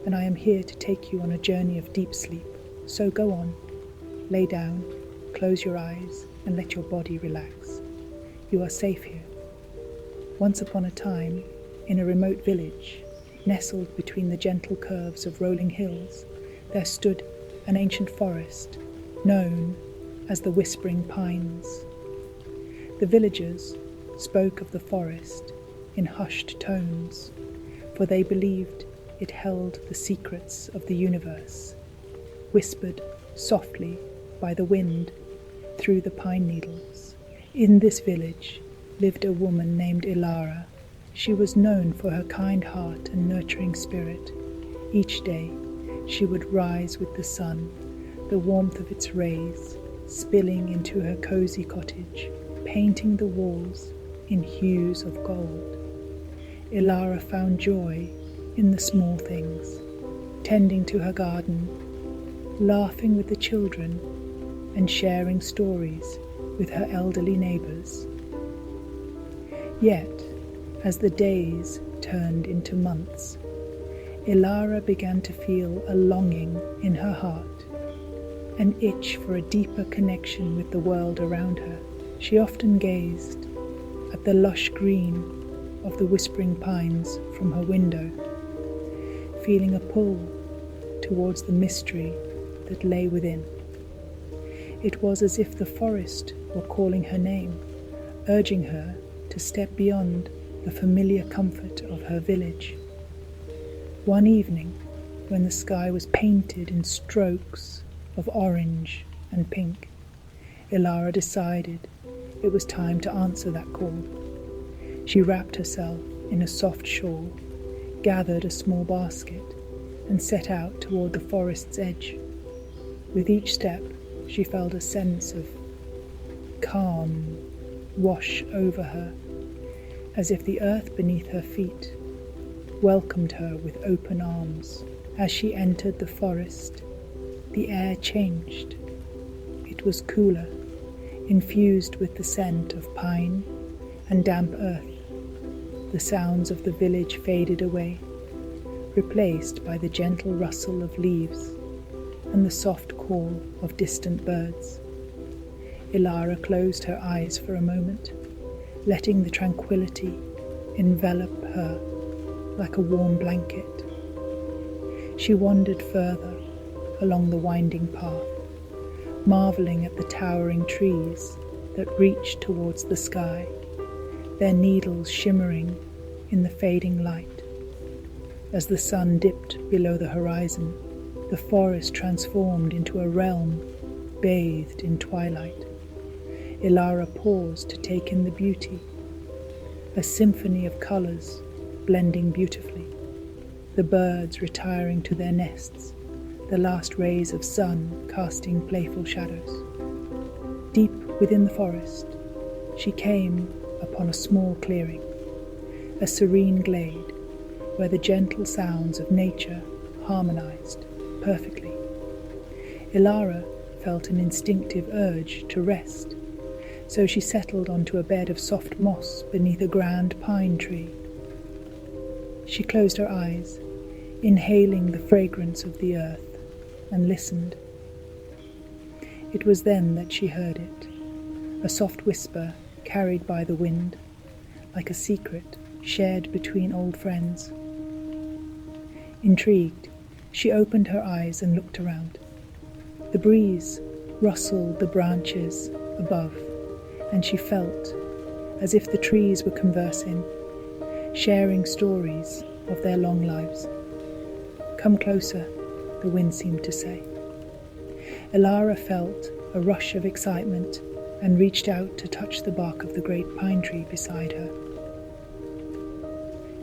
and I am here to take you on a journey of deep sleep. So go on, lay down, close your eyes, and let your body relax. You are safe here. Once upon a time, in a remote village, nestled between the gentle curves of rolling hills, there stood an ancient forest known as the Wispering Pines. The villagers spoke of the forest in hushed tones, for they believed it held the secrets of the universe, whispered softly by the wind through the pine needles. In this village lived a woman named Ilara. She was known for her kind heart and nurturing spirit. Each day she would rise with the sun, the warmth of its rays spilling into her cozy cottage, painting the walls in hues of gold. Ilara found joy in the small things, tending to her garden, laughing with the children, and sharing stories with her elderly neighbors. Yet, as the days turned into months, Ilara began to feel a longing in her heart, an itch for a deeper connection with the world around her. She often gazed at the lush green of the Whispering Pines from her window, feeling a pull towards the mystery that lay within. It was as if the forest were calling her name, urging her to step beyond the familiar comfort of her village. One evening, when the sky was painted in strokes of orange and pink, Ilara decided it was time to answer that call. She wrapped herself in a soft shawl, gathered a small basket, and set out toward the forest's edge. With each step, she felt a sense of calm wash over her, as if the earth beneath her feet welcomed her with open arms. As she entered the forest, the air changed. It was cooler, infused with the scent of pine and damp earth. The sounds of the village faded away, replaced by the gentle rustle of leaves and the soft call of distant birds. Ilara closed her eyes for a moment, letting the tranquility envelop her like a warm blanket. She wandered further along the winding path, marveling at the towering trees that reached towards the sky, their needles shimmering in the fading light. As the sun dipped below the horizon, the forest transformed into a realm bathed in twilight. Ilara paused to take in the beauty, a symphony of colors blending beautifully, the birds retiring to their nests, the last rays of sun casting playful shadows. Deep within the forest, she came upon a small clearing, a serene glade where the gentle sounds of nature harmonized perfectly. Ilara felt an instinctive urge to rest, so she settled onto a bed of soft moss beneath a grand pine tree. She closed her eyes, inhaling the fragrance of the earth, and listened. It was then that she heard it, a soft whisper carried by the wind, like a secret shared between old friends. Intrigued, she opened her eyes and looked around. The breeze rustled the branches above, and she felt as if the trees were conversing, sharing stories of their long lives. "Come closer," the wind seemed to say. Ilara felt a rush of excitement and reached out to touch the bark of the great pine tree beside her.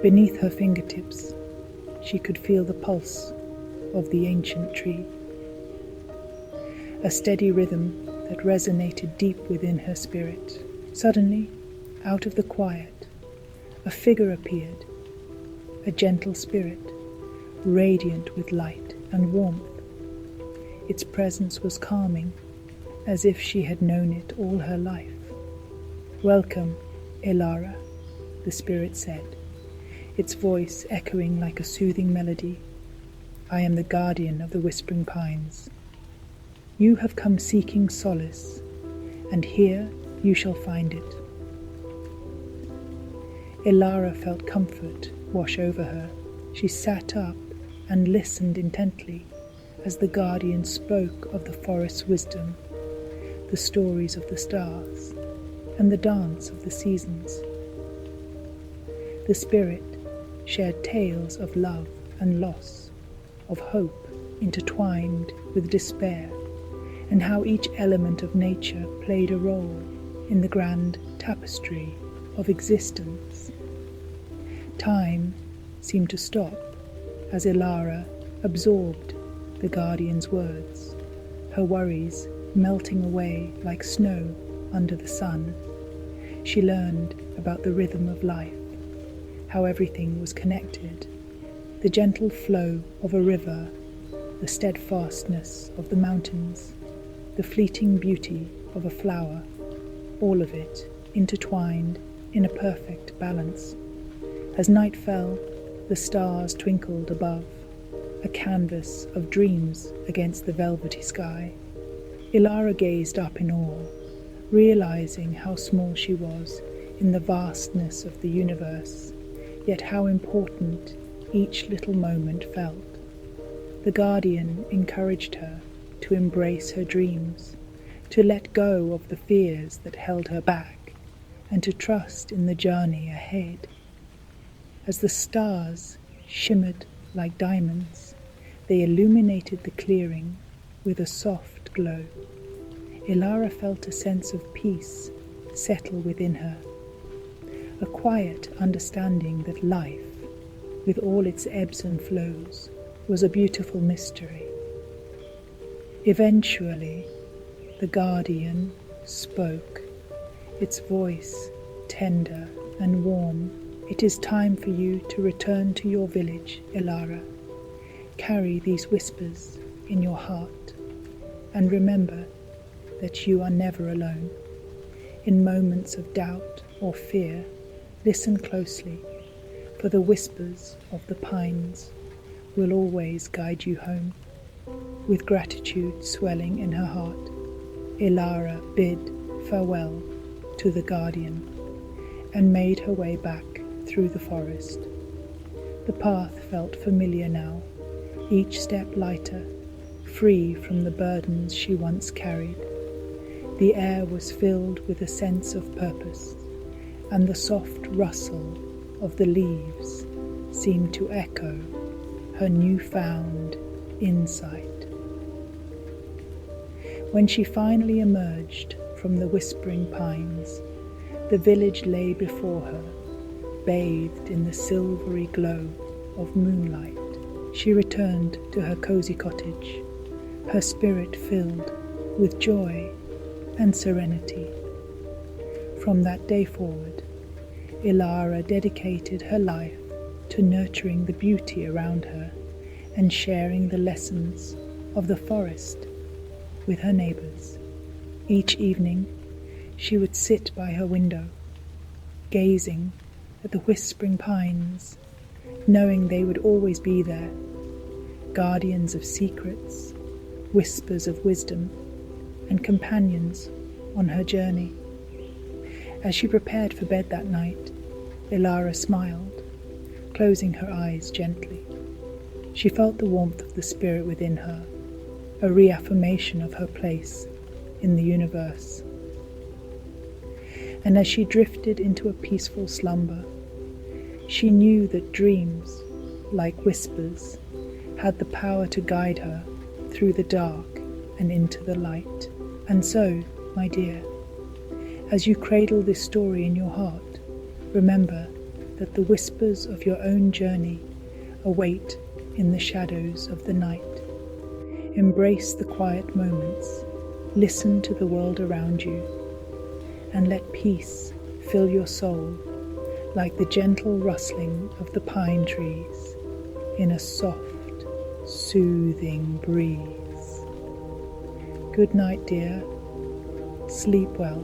Beneath her fingertips, she could feel the pulse of the ancient tree, a steady rhythm that resonated deep within her spirit. Suddenly, out of the quiet, a figure appeared, a gentle spirit, radiant with light and warmth. Its presence was calming, as if she had known it all her life. "Welcome, Ilara," the spirit said, its voice echoing like a soothing melody. I am the guardian of the Whispering Pines. You have come seeking solace, and here you shall find it." Ilara felt comfort wash over her. She sat up and listened intently as the guardian spoke of the forest's wisdom, the stories of the stars, and the dance of the seasons. The spirit shared tales of love and loss, of hope intertwined with despair, and how each element of nature played a role in the grand tapestry of existence. Time seemed to stop as Ilara absorbed the guardian's words, her worries melting away like snow under the sun. She learned about the rhythm of life, how everything was connected, the gentle flow of a river, the steadfastness of the mountains, the fleeting beauty of a flower, all of it intertwined in a perfect balance. As night fell, the stars twinkled above, a canvas of dreams against the velvety sky. Ilara gazed up in awe, realizing how small she was in the vastness of the universe, yet how important each little moment felt. The guardian encouraged her to embrace her dreams, to let go of the fears that held her back, and to trust in the journey ahead. As the stars shimmered like diamonds, they illuminated the clearing with a soft glow. Ilara felt a sense of peace settle within her, a quiet understanding that life, with all its ebbs and flows, was a beautiful mystery. Eventually, the guardian spoke, its voice tender and warm. "It is time for you to return to your village, Ilara. Carry these whispers in your heart, and remember that you are never alone. In moments of doubt or fear, listen closely, for the whispers of the pines will always guide you home." With gratitude swelling in her heart, Ilara bid farewell to the guardian and made her way back through the forest. The path felt familiar now, each step lighter, free from the burdens she once carried. The air was filled with a sense of purpose, and the soft rustle of the leaves seemed to echo her newfound insight. When she finally emerged from the Whispering Pines, the village lay before her, bathed in the silvery glow of moonlight. She returned to her cozy cottage, her spirit filled with joy and serenity. From that day forward, Ilara dedicated her life to nurturing the beauty around her and sharing the lessons of the forest with her neighbors. Each evening, she would sit by her window, gazing at the whispering pines, knowing they would always be there, guardians of secrets, whispers of wisdom, and companions on her journey. As she prepared for bed that night, Ilara smiled, closing her eyes gently. She felt the warmth of the spirit within her, a reaffirmation of her place in the universe. And as she drifted into a peaceful slumber, she knew that dreams, like whispers, had the power to guide her through the dark and into the light. And so, my dear, as you cradle this story in your heart, remember that the whispers of your own journey await in the shadows of the night. Embrace the quiet moments, listen to the world around you, and let peace fill your soul like the gentle rustling of the pine trees in a soft, soothing breeze. Good night, dear. Sleep well.